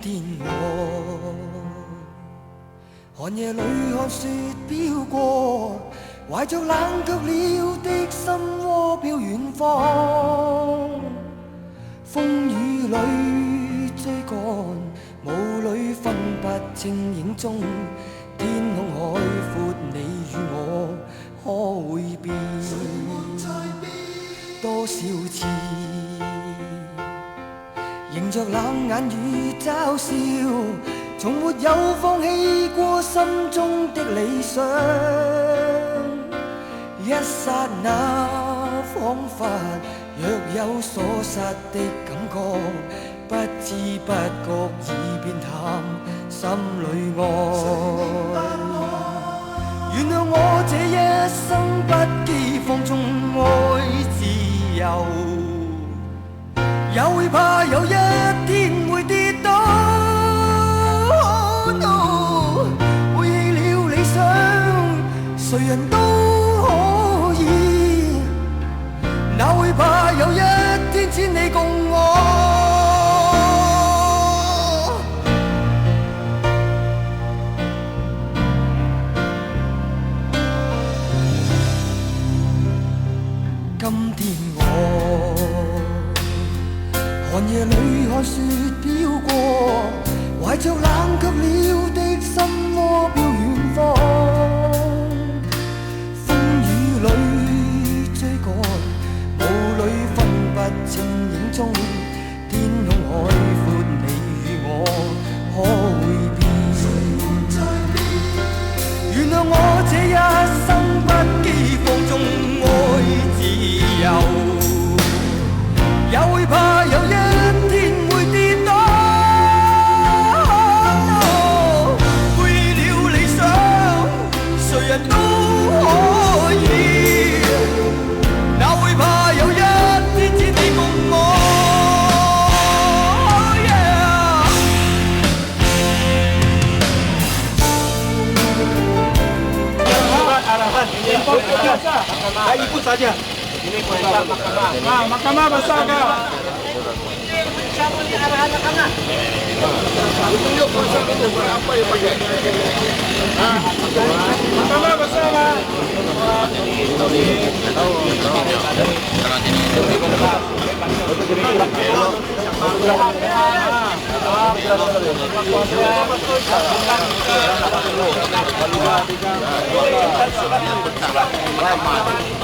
天我寒夜裏看雪飄過，懷着冷卻了的心窩飄遠方。風雨裏追趕，霧裏分不清影蹤。天空海闊，你與我可會變？多少次迎着冷眼與嘲笑，從沒有放棄過心中的理想。一剎那彷彿若有所失的感覺，不知不覺已變淡心裏愛。原諒我這一生不羈放縱愛自由，也會怕有一天會跌倒。背棄了理想，誰人都可以，哪會怕有一天只你共我。今天我寒夜裏看雪飄過，懷着冷卻了的心窩飄遠方。風雨裏追趕，霧裏分不清影蹤。天空海闊，你與我可會變？原諒我這一生不羈放縱愛自由，也會怕有一天會跌倒。背棄了理想，誰人都可以，哪會怕有一天只你共我。Ikut saja. Ini perintah mahkamah. Nah, mahkamah besar ke? Siapa ni arahan mahkamah? Tunjuk kuasa itu berapa yang pakai? Mahkamah besar lah.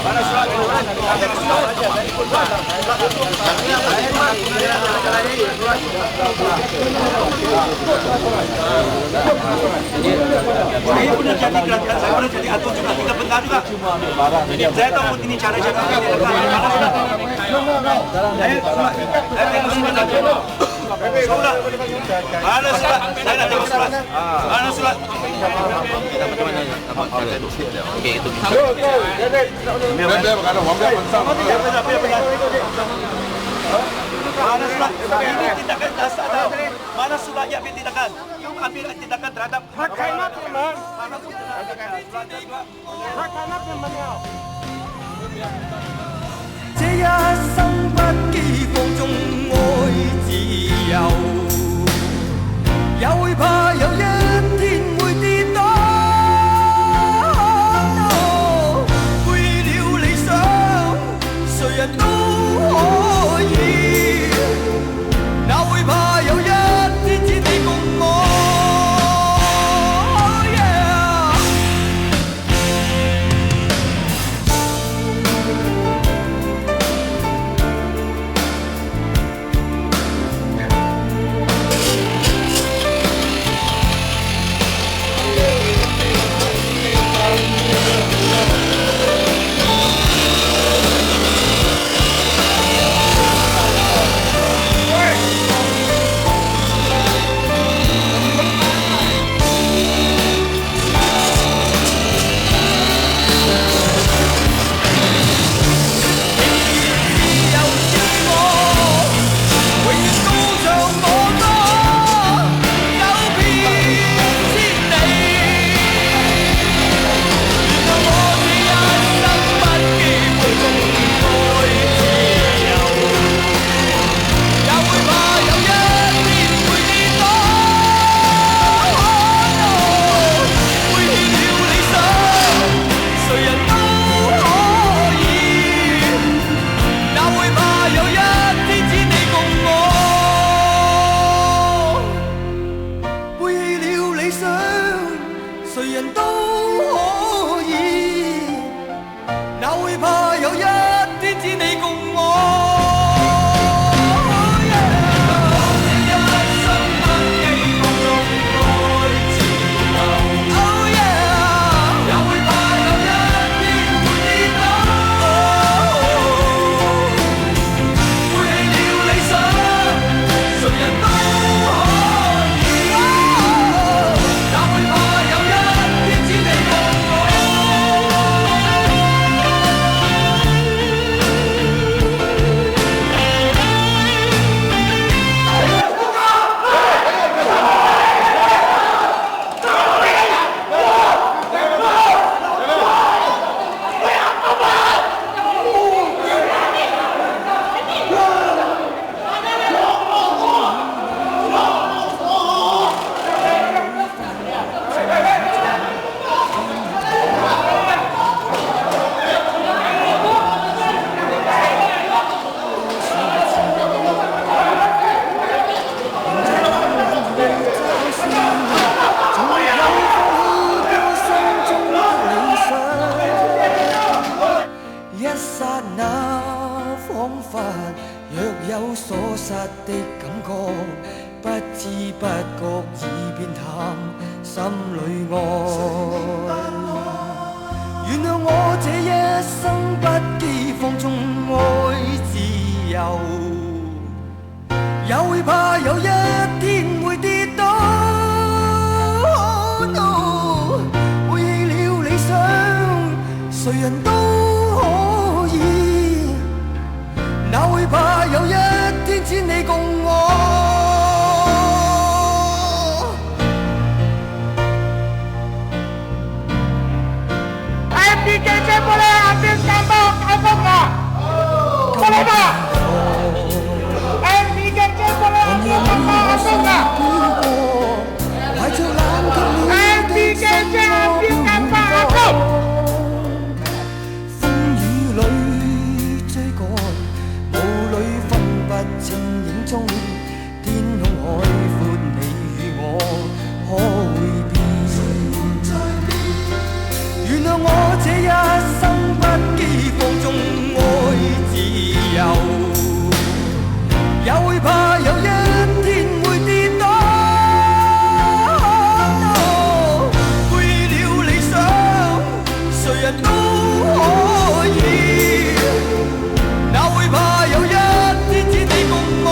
Mana surat itu? Ada surat aja. Saya pun jadi kerajaan, saya pun jadi atur juga 3 bentar juga. Saya tahu ini cara saya surat. Mana surat? Saya nak tengok surat. Mana surat? Okey, itu. Mana surat? Ini tindakan dasar tau. Mana surat yang ambil tindakan? Ambil tindakan terhadap hak kainat memang. Hak kainat memang. 這一生不羈放縱愛自由，也會怕有一天會跌倒。背棄了理想，誰人都可以，哪會怕有一天只你共我。有所失的感覺，不知不覺已變淡，心裏愛。原諒我這一生不羈放縱愛自由，也會怕有一天會跌倒。Oh no， 背棄了理想，誰人都可以，哪會怕有一天只你共我。MPKC boleh ambil gambar album tak? Boleh tak? MPKC boleh ambil gambar album tak? MPKC ambil gambar album。風雨裏追趕，霧裏分不清影蹤，天空海闊，你與我可會變？原諒我這一生不羈放縱愛自由，也會怕有一天會跌倒。背棄了理想，誰人都可以，哪會怕有一天只你共我。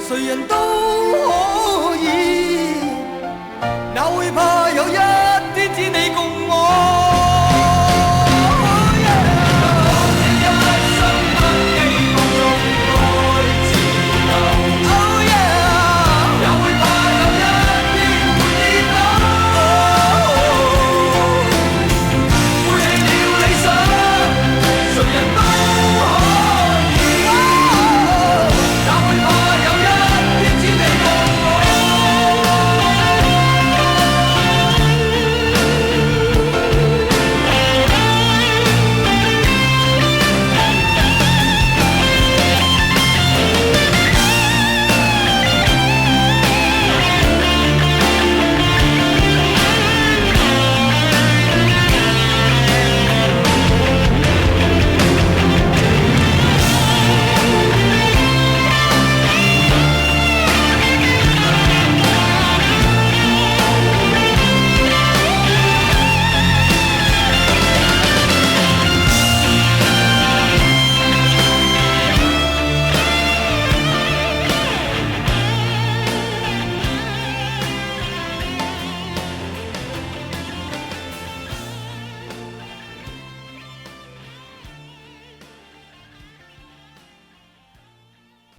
誰人都可以，哪會怕有一天只你共我。